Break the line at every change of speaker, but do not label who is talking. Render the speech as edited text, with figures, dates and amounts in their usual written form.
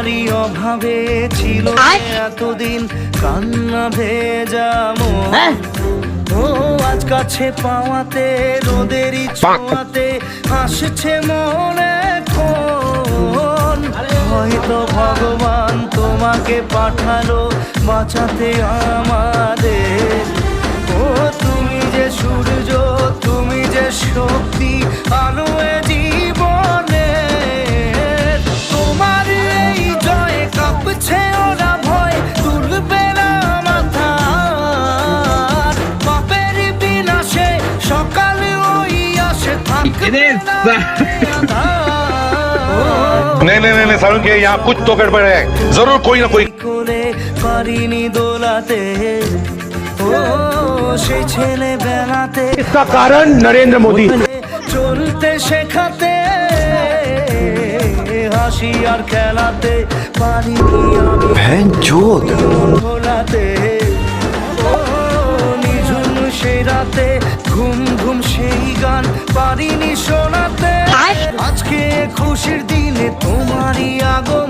তোমারই অভাবে ছিল এতদিন কান্না ভেজা মন। ও আজ কাছে পাওয়াতে রোদেরই ছোঁয়াতে আসছে মনে কোন। হয়তো ভগবান তোমাকে পাঠালো বাঁচাতে আমাদের। ও তুমি যে সূর্য, তুমি যে শক্তি, আলো এ জীবনে। তোমার এই জয় কাঁপছে ওরা ভয়, তুলবে না মাথা। পাপের বিনাশে সকাল ওই আসে, থাকবে না
नहीं नहीं नहीं सारुण के यहाँ कुछ तो गड़बड़ है, जरूर कोई ना कोई।
কোলে পারিনি দোলাতে, ও সেই ছেলে বেলাতে
इसका कारण नरेंद्र मोदी।
চলতে শেখাতে, হাসি আর খেলাতে পারিনি আমি ভোলাতে। ও নিঝুম সেই রাতে ঘুম ঘুম সেই গান পারিনি শোনাতে। আজকে খুশির দিনে তোমারই আগমন।